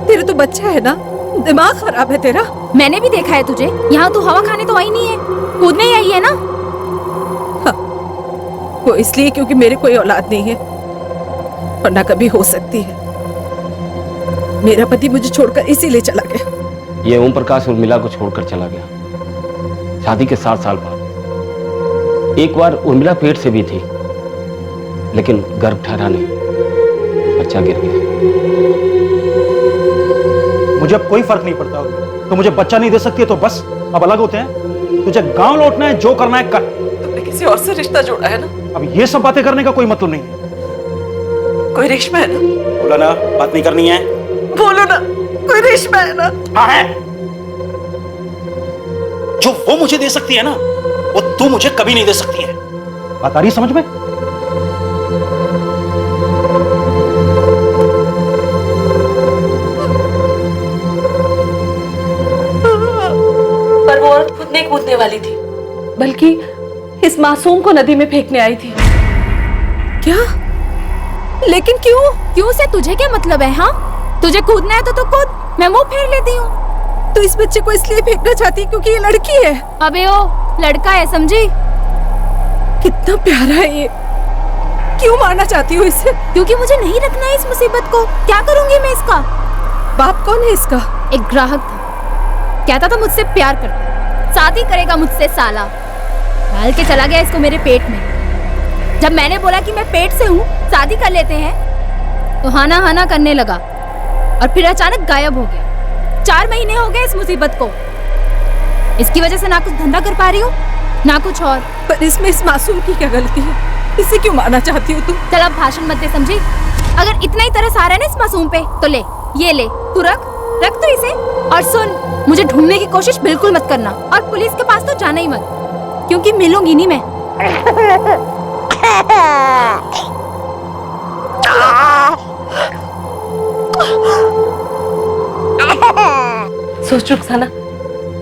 तेरा तो बच्चा है ना, दिमाग खराब है तेरा। मैंने भी देखा है तुझे, यहाँ तू हवा खाने तो आई नहीं है, कूदने ही आई है ना। हाँ, वो इसलिए क्योंकि मेरे कोई औलाद नहीं है, वरना कभी हो सकती है। मेरा पति मुझे छोड़कर इसीलिए चला गया। ये ओम प्रकाश उर्मिला को छोड़कर चला गया शादी के 7 साल बाद। एक बार उर्मिला पेट से भी थी, लेकिन गर्भ ठहरा नहीं, बच्चा गिर गया। मुझे अब कोई फर्क नहीं पड़ता। तो मुझे बच्चा नहीं दे सकती है तो बस अब अलग होते हैं। तुझे गांव लौटना है, जो करना है कर। तुमने किसी और से रिश्ता जोड़ा है ना? अब ये सब बातें करने का कोई मतलब नहीं है। कोई रेशमा है ना? बोला ना, बात नहीं करनी है। बोलो ना, कोई रेशमा है ना? हाँ है। जो वो मुझे दे सकती है ना, वो तू मुझे कभी नहीं दे सकती है। बात आ रही है समझ में? पर वो औरत खुद नहीं कूदने वाली थी, बल्कि इस मासूम को नदी में फेंकने आई थी। क्या? लेकिन क्यों? क्यों से तुझे क्या मतलब है? हाँ, तुझे कूदना है तो तू कूद, मैं मुंह फेर लेती हूँ। तो इस बच्चे को इसलिए फेंकना चाहती है क्योंकि ये लड़की है? अबे ओ, लड़का है समझी? कितना प्यारा है ये, क्यों मारना चाहती हो इसे? क्योंकि मुझे नहीं रखना है इस मुसीबत को। क्या करूंगी मैं इसका? बाप कौन है इसका? एक ग्राहक था, कहता था मुझसे प्यार करता, शादी करेगा मुझसे साला। डाल के चला गया इसको मेरे पेट में। जब मैंने बोला कि मैं पेट से हूँ, शादी कर लेते हैं, तो हाना हाना करने लगा और फिर अचानक गायब हो गया। 4 महीने हो गए इस मुसीबत को। इसकी वजह से ना कुछ धंधा कर पा रही हूँ, ना कुछ और। पर इसमें इस मासूम की क्या गलती है? इसे क्यों मारना चाहती हो तुम? चल अब भाषण मत दे समझी। अगर इतना ही तरस आ रहा है ना इस मासूम पे, तो ले, ये ले, तू रख तो इसे। और सुन, मुझे ढूंढने की कोशिश बिल्कुल मत करना, और पुलिस के पास तो जाना ही मत, क्योंकि मिलूंगी नहीं मैं। सोच रुखसाना,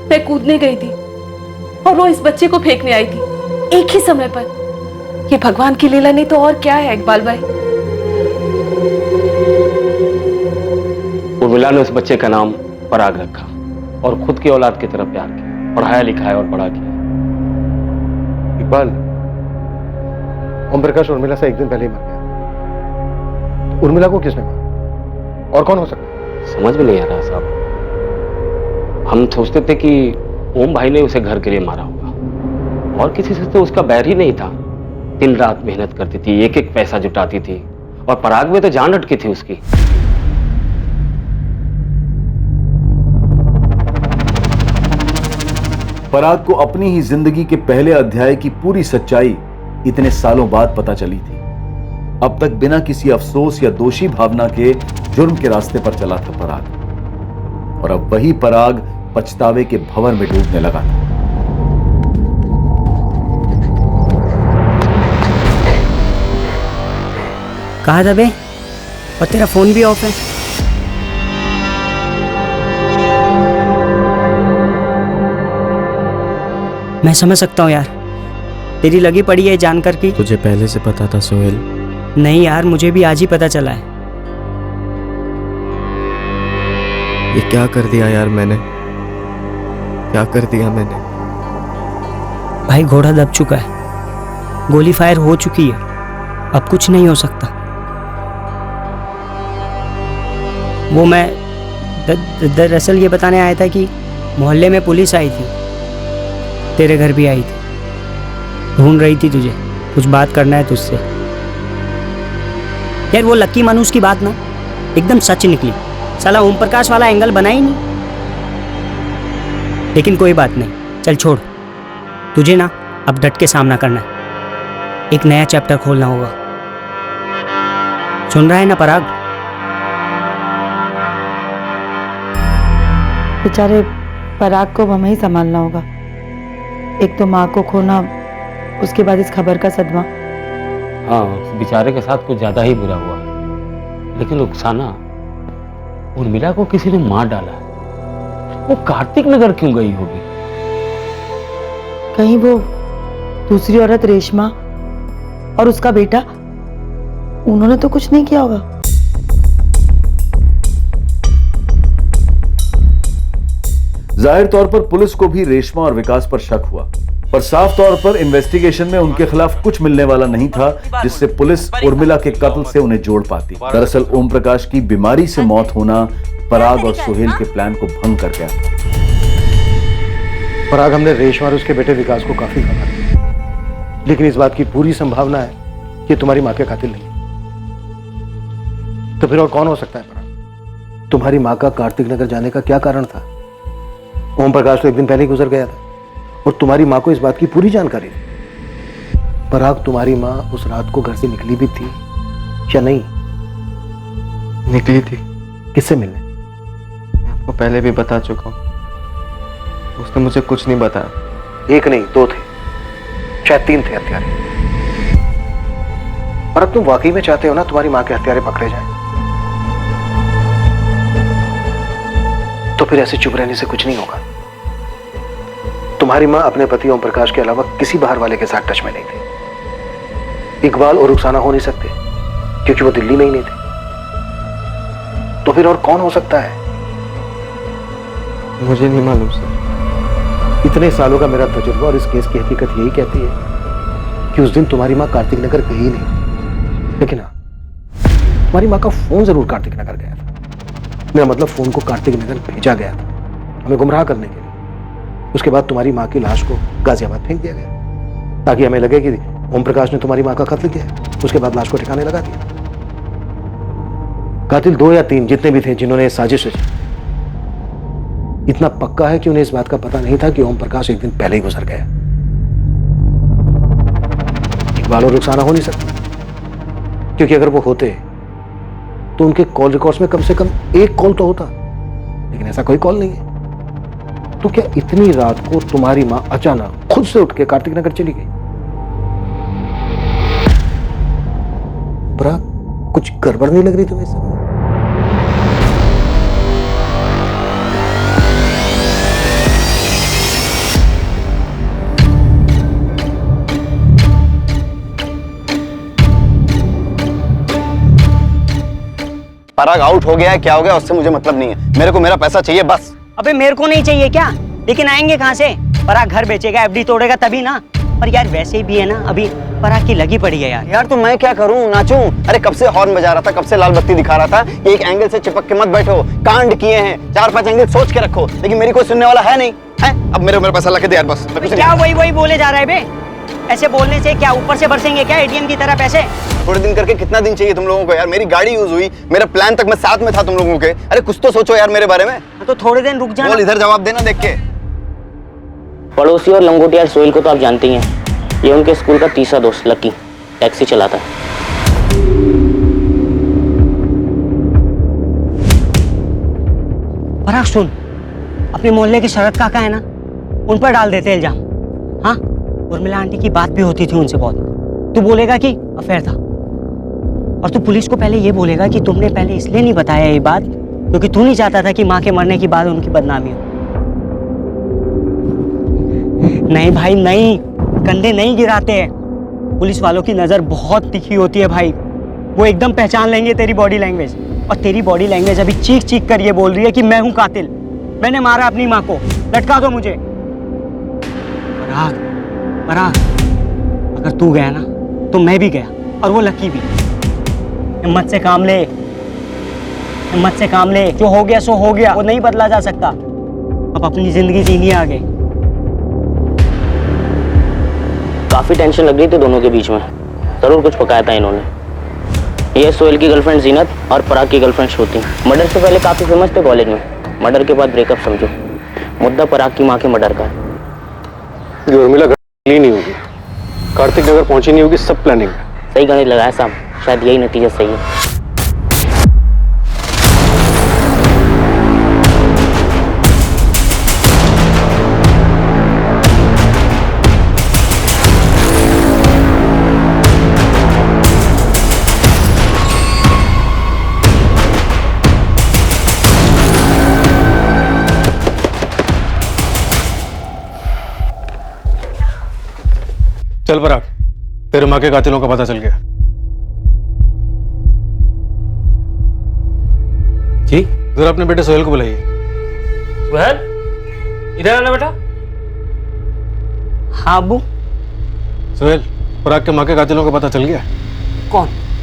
मैं कूदने गई थी और वो इस बच्चे को फेंकने आई थी, एक ही समय पर। ये भगवान की लीला नहीं तो और क्या है इकबाल भाई? उर्मिला ने उस बच्चे का नाम पराग रखा और खुद की औलाद की तरफ प्यार किया, पढ़ाया लिखाया और बड़ा किया। इकबाल, ओम प्रकाश उर्मिला से एक दिन पहले ही मर गया। उर्मिला को किसने मारा और कौन हो सकता है? समझ में नहीं आ रहा साहब। हम सोचते थे कि ओम भाई ने उसे घर के लिए मारा होगा, और किसी से तो उसका बैर ही नहीं था। दिन रात मेहनत करती थी, एक एक पैसा जुटाती थी, और पराग में तो जान अटकी थी उसकी। पराग को अपनी ही जिंदगी के पहले अध्याय की पूरी सच्चाई इतने सालों बाद पता चली थी। अब तक बिना किसी अफसोस या दोषी भावना के जुर्म के रास्ते पर चला था पराग, और अब वही पराग पछतावे के भंवर में डूबने लगा था। कहाँ था बे? और तेरा फोन भी ऑफ है। मैं समझ सकता हूँ यार, तेरी लगी पड़ी है जानकर कि तुझे पहले से पता था सोहेल? नहीं यार, मुझे भी आज ही पता चला है। ये क्या कर दिया यार मैंने, क्या कर दिया मैंने? भाई घोड़ा दब चुका है, गोली फायर हो चुकी है, अब कुछ नहीं हो सकता। वो मैं दरअसल ये बताने आया था कि मोहल्ले में पुलिस आई थी, तेरे घर भी आई थी, ढूंढ रही थी तुझे, कुछ बात करना है तुझसे। यार वो लक्की मानुस की बात ना एकदम सच निकली, साला ओम प्रकाश वाला एंगल बना ही नहीं। लेकिन कोई बात नहीं, चल छोड़, तुझे ना अब डट के सामना करना है, एक नया चैप्टर खोलना होगा। सुन रहा है ना पराग? बेचारे पराग को हमें ही संभालना होगा। एक तो माँ को खोना, उसके बाद इस खबर का सदमा। हाँ, बेचारे के साथ कुछ ज्यादा ही बुरा हुआ, लेकिन रुखसाना, उर्मिला को किसी ने मार डाला है। वो कार्तिक नगर क्यों गई होगी? कहीं वो दूसरी औरत रेशमा और उसका बेटा, उन्होंने तो कुछ नहीं किया होगा। जाहिर तौर पर पुलिस को भी रेशमा और विकास पर शक हुआ, पर साफ तौर पर इन्वेस्टिगेशन में उनके खिलाफ कुछ मिलने वाला नहीं था जिससे पुलिस उर्मिला के कत्ल से उन्हें जोड़ पाती। दरअसल ओम प्रकाश की बीमारी से मौत होना पराग और सोहेल के प्लान को भंग कर गया। पराग, हमने रेशमा और उसके बेटे विकास को काफी खबर दिया, लेकिन इस बात की पूरी संभावना है कि तुम्हारी माँ के कातिल नहीं। तो फिर और कौन हो सकता है पराग? तुम्हारी माँ का कार्तिक नगर जाने का क्या कारण था? ओम प्रकाश तो एक दिन पहले ही गुजर गया था, और तुम्हारी माँ को इस बात की पूरी जानकारी थी। पराग, तुम्हारी माँ उस रात को घर से निकली भी थी या नहीं? निकली थी। किससे मिलने? मैं आपको पहले भी बता चुका हूँ, उसने मुझे कुछ नहीं बताया। एक नहीं, दो थे, शायद तीन थे हत्यारे। और अब तुम वाकई में चाहते हो ना तुम्हारी माँ के हत्यारे पकड़े जाएं? तो फिर ऐसे चुप रहने से कुछ नहीं होगा। तुम्हारी माँ अपने पति ओम प्रकाश के अलावा किसी बाहर वाले के साथ टच में नहीं थी। इकबाल और रुखसाना हो नहीं सकते क्योंकि वो दिल्ली में ही नहीं थे। तो फिर और कौन हो सकता है? मुझे नहीं मालूम सर। इतने सालों का मेरा तजुर्बा और इस केस की हकीकत यही कहती है कि उस दिन तुम्हारी माँ कार्तिक नगर गई नहीं, लेकिन हाँ, तुम्हारी माँ का फोन जरूर कार्तिक नगर गया था। मेरा मतलब फोन को कार्तिक नगर भेजा गया था हमें गुमराह करने के लिए। उसके बाद तुम्हारी माँ की लाश को गाजियाबाद फेंक दिया गया ताकि हमें लगे कि ओम प्रकाश ने तुम्हारी माँ का कत्ल किया। उसके बाद लाश को ठिकाने लगा दिया। कातिल 2 या 3 जितने भी थे जिन्होंने साजिश रची, इतना पक्का है कि उन्हें इस बात का पता नहीं था कि ओम प्रकाश एक दिन पहले ही गुजर गया। इकबाल और रुखसाना हो नहीं सकते, क्योंकि अगर वो होते तो उनके कॉल रिकॉर्ड्स में कम से कम एक कॉल तो होता, लेकिन ऐसा कोई कॉल नहीं है। तो क्या इतनी रात को तुम्हारी मां अचानक खुद से उठ के कार्तिक नगर चली गई? पराग, कुछ गड़बड़ नहीं लग रही तुम्हें सब? पराग आउट हो गया है, क्या हो गया उससे मुझे मतलब नहीं है। मेरे को मेरा पैसा चाहिए बस। अबे मेरे को नहीं चाहिए क्या? लेकिन आएंगे कहाँ से? पराग घर बेचेगा, एफडी तोड़ेगा तभी ना। पर यार वैसे भी है ना, अभी पराग की लगी पड़ी है यार। यार तो मैं क्या करूं, नाचूं? अरे कब से हॉर्न बजा रहा था, कब से लाल बत्ती दिखा रहा था कि एक एंगल से चिपक के मत बैठो, कांड किए हैं, 4-5 एंगल सोच के रखो, लेकिन मेरी कोई सुनने वाला है नहीं है। अब मेरे पैसा ला के दे यार बस। क्या वही बोले जा रहा है बे? ऐसे बोलने से क्या ऊपर से बरसेंगे क्या एटीएम की तरह पैसे? थोड़े दिन करके कितना दिन चाहिए तुम लोगों को यार? मेरी गाड़ी यूज हुई, मेरा प्लान तक मैं साथ में था तुम लोगों के। अरे कुछ तो सोचो यार मेरे बारे में। तो थोड़े दिन रुक जाना। बोल, इधर जवाब देना देख के। पड़ोसी और लंगोटिया सोहेल को तो आप जानती हैं, ये उनके स्कूल का तीसरा दोस्त लकी टैक्सी चलाता है। पराग सुन, अपने मोहल्ले के शरद काका है ना, उन पर डाल देते इल्जाम। हाँ, उर्मिला आंटी की बात भी होती थी उनसे बहुत। तू बोलेगा कि अफेयर था, और तू पुलिस को पहले ये बोलेगा कि तुमने पहले इसलिए नहीं बताया ये बात क्योंकि तू नहीं चाहता था कि माँ के मरने के बाद उनकी बदनामी हो। नहीं भाई नहीं, कंधे नहीं गिराते हैं। पुलिस वालों की नजर बहुत तिखी होती है भाई, वो एकदम पहचान लेंगे तेरी बॉडी लैंग्वेज। और तेरी बॉडी लैंग्वेज अभी चीख चीख कर ये बोल रही है कि मैं हूं कातिल, मैंने मारा अपनी माँ को, लटका दो मुझे। पराग, अगर तू गया ना तो मैं भी गया, और वो लकी भी। हिम्मत से काम ले, हिम्मत से काम ले। जो हो गया सो हो गया, वो नहीं बदला जा सकता। अब अपनी जिंदगी जीनी है आगे। काफी टेंशन लग रही थी दोनों के बीच में, जरूर कुछ पकाया था इन्होंने। ये सोहेल की गर्लफ्रेंड जीनत और पराग की गर्लफ्रेंड श्रुति मर्डर से पहले काफी फेमस थे कॉलेज में, मर्डर के बाद ब्रेकअप समझो। मुद्दा पराग की माँ के मर्डर का है। ये उर्मिला घर नहीं होगी, कार्तिक नगर पहुंची नहीं होगी, सब प्लानिंग है। सही गणित लगाया साहब, शायद यही नतीजा सही है। चल पराग, तेरे माँ के कातिलों का पता चल गया। जी जरा अपने बेटे सोहेल को बुलाइए। सोहेल, इधर आना बेटा। हाँ अब्बू। सोहेल, पराग के माँ के कातिलों का पता चल गया।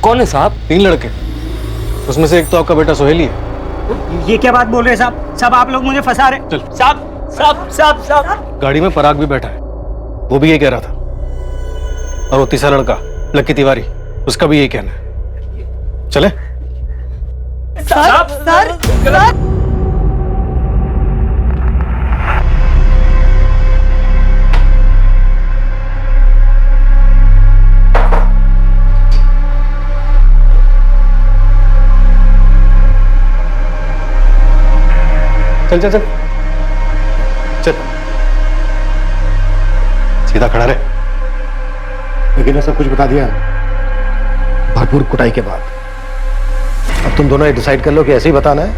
कौन है साहब? 3 लड़के, उसमें से एक तो आपका बेटा सोहेल ही है। ये क्या बात बोल रहे हैं साहब? सब आप लोग मुझे फंसा रहे। चल साहब। गाड़ी में पराग भी बैठा है, वो भी यही कह रहा था। और वो तीसरा लड़का लक्की तिवारी, उसका भी यही कहना है। चले? सर चल चल चल चल, सीधा खड़ा रहे। लेकिन सब कुछ बता दिया भरपूर कुटाई के बाद। अब तुम दोनों ये डिसाइड कर लो कि ऐसे ही बताना है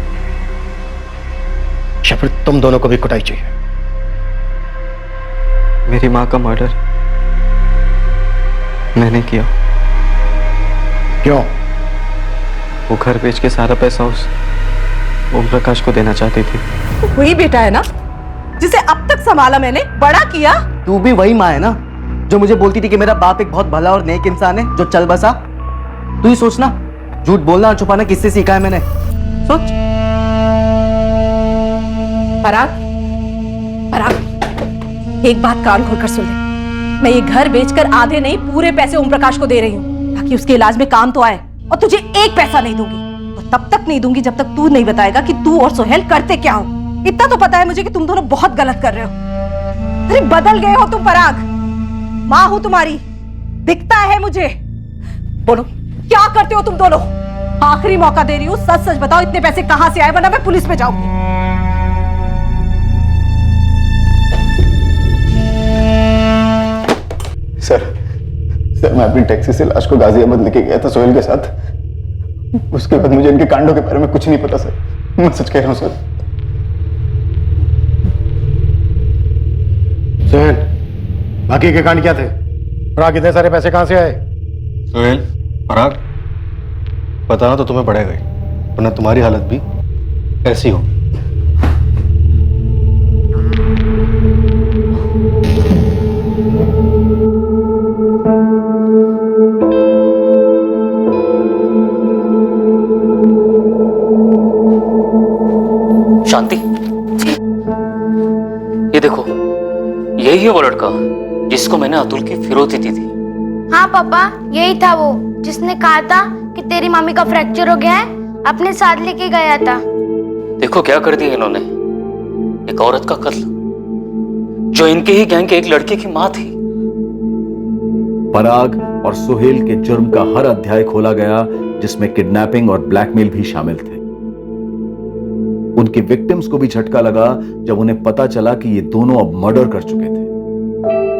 या फिर तुम दोनों को भी कुटाई चाहिए। मेरी माँ का मर्डर मैंने किया। क्यों? वो घर बेच के सारा पैसा उस ओम प्रकाश को देना चाहती थी। वही बेटा है ना जिसे अब तक संभाला मैंने, बड़ा किया। तू भी वही माँ है ना जो मुझे बोलती थी कि मेरा बाप एक बहुत भला और नेक इंसान है जो चल बसा। तू ही सोचना, झूठ बोलना और छुपाना किससे सीखा है मैंने? सोच। पराग, एक बात कान खोलकर सुन ले। मैं ये घर बेचकर आधे नहीं पूरे पैसे ओम प्रकाश को दे रही हूँ ताकि उसके इलाज में काम तो आए, और तुझे एक पैसा नहीं दूंगी। और तब तक नहीं दूंगी जब तक तू नहीं बताएगा कि तू और सोहेल करते क्या हो। इतना तो पता है मुझे कि तुम दोनों बहुत गलत कर रहे हो। अरे बदल गए हो तुम पराग। माँ हूं तुम्हारी, दिखता है मुझे। बोलो क्या करते हो तुम दोनों? आखिरी मौका दे रही हूँ, सच सच बताओ इतने पैसे कहां से आए, वरना मैं पुलिस में जाऊंगी। सर मैं अपनी टैक्सी से लाश को गाजियाबाद लेके गया था सोहेल के साथ। उसके बाद मुझे इनके कांडों के बारे में कुछ नहीं पता सर, मैं सच कह रहा हूँ सर। सोहेल, बाकी के कांड क्या थे? पराग, इतने सारे पैसे कहां से आए? सोहेल, पराग, बताना तो तुम्हें पड़ेगा ही, वरना तुम्हारी हालत भी ऐसी हो। है वो लड़का जिसको मैंने अतुल की फिरौती दी थी? हाँ पापा, यही था वो जिसने कहा था कि तेरी मम्मी का फ्रैक्चर हो गया है, अपने साथ लेके गया था। देखो क्या कर दिया इन्होंने, एक औरत का कत्ल जो इनके ही गैंग के एक लड़के की मां थी। पराग और सुहेल के जुर्म का हर अध्याय खोला गया, जिसमें किडनैपिंग और ब्लैकमेल भी शामिल थे। उनके विक्टिम्स को भी झटका लगा जब उन्हें पता चला कि ये दोनों अब मर्डर कर चुके थे।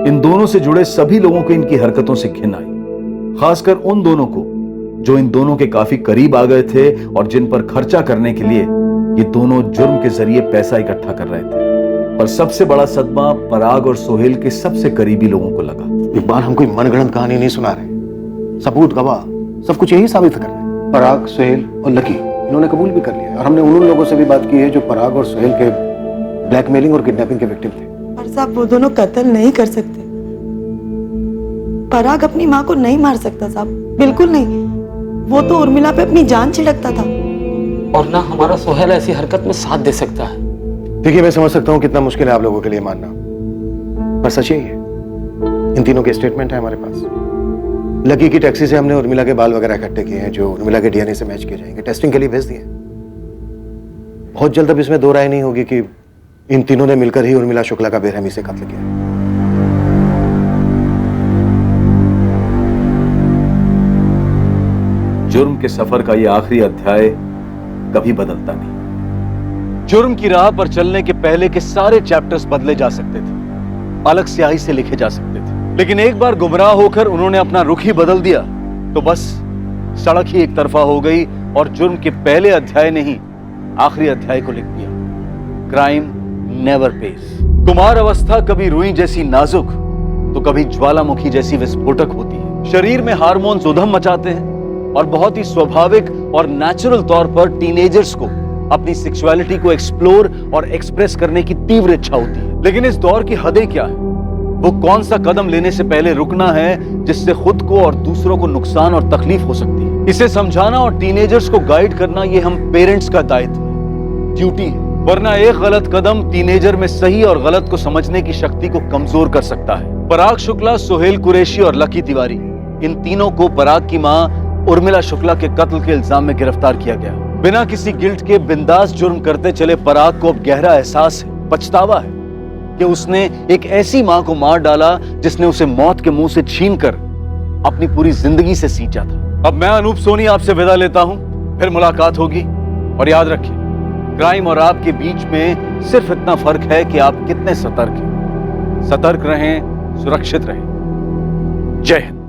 इन दोनों से जुड़े सभी लोगों को इनकी हरकतों से घिन आई, खासकर उन दोनों को जो इन दोनों के काफी करीब आ गए थे और जिन पर खर्चा करने के लिए ये दोनों जुर्म के जरिए पैसा इकट्ठा कर रहे थे। पर सबसे बड़ा सदमा पराग और सोहेल के सबसे करीबी लोगों को लगा। इकबाल, हम कोई मनगढ़ंत कहानी नहीं सुना रहे, सबूत गवाह सब कुछ यही साबित कर रहे हैं। पराग, सोहेल और लकी इन्होंने कबूल भी कर लिया और हमने उन लोगों से भी बात की है जो पराग और सोहेल के ब्लैकमेलिंग और किडनैपिंग के विक्टिम थे। पर साहब, वो दोनों कत्ल नहीं कर सकते। पराग अपनी माँ को नहीं मार सकता साहब, बिल्कुल नहीं। वो तो उर्मिला पे अपनी जान छिड़कता था। और ना हमारा सोहेल ऐसी हरकत में साथ दे सकता है। देखिए, मैं समझ सकता हूँ कितना मुश्किल है आप लोगों के लिए मानना, पर सच यही है। इन तीनों के स्टेटमेंट है हमारे पास। लकी की टैक्सी से हमने उर्मिला के बाल वगैरह इकट्ठे किए हैं जो उर्मिला के डीएनए से मैच किए जाएंगे, टेस्टिंग के लिए भेज दिए। बहुत जल्द अब इसमें दो राय नहीं होगी कि इन तीनों ने मिलकर ही उर्मिला शुक्ला का बेरहमी से कत्ल किया। जुर्म के सफर का यह आखिरी अध्याय कभी बदलता नहीं। जुर्म की राह पर चलने के पहले के सारे चैप्टर्स बदले जा सकते थे, अलग स्याही से लिखे जा सकते थे, लेकिन एक बार गुमराह होकर उन्होंने अपना रुख ही बदल दिया तो बस सड़क ही एक तरफा हो गई और जुर्म के पहले अध्याय ने ही आखिरी अध्याय को लिख दिया। Crime never page. कुमार अवस्था कभी रुई जैसी नाजुक तो कभी ज्वालामुखी जैसी विस्फोटक होती है। शरीर में हार्मोन्स उधम मचाते हैं और बहुत ही स्वाभाविक और नेचुरल तौर पर टीनेजर्स को अपनी सेक्सुअलिटी को एक्सप्लोर और एक्सप्रेस करने की तीव्र इच्छा होती है। लेकिन इस दौर की हदें क्या है? वो कौन सा कदम लेने से पहले रुकना है जिससे खुद को और दूसरों को नुकसान और तकलीफ हो सकती है? इसे समझाना और टीनेजर्स को गाइड करना ये हम पेरेंट्स का दायित्व है, ड्यूटी है। वरना एक गलत कदम टीनेजर में सही और गलत को समझने की शक्ति को कमजोर कर सकता है। पराग शुक्ला, सोहेल कुरैशी और लकी तिवारी, इन तीनों को पराग की मां उर्मिला शुक्ला के कत्ल के इल्जाम में गिरफ्तार किया गया। बिना किसी गिल्ट के बिंदास जुर्म करते चले पराग को अब गहरा एहसास है, पछतावा है कि उसने एक ऐसी मां को मार डाला जिसने उसे मौत के मुंह से छीनकर अपनी पूरी जिंदगी से सींचा था। अब मैं अनूप सोनी आपसे विदा लेता हूं, फिर मुलाकात होगी। और याद रखिए, क्राइम और आपके बीच में सिर्फ इतना फर्क है कि आप कितने सतर्क हैं। सतर्क रहें, सुरक्षित रहें। जय हिंद।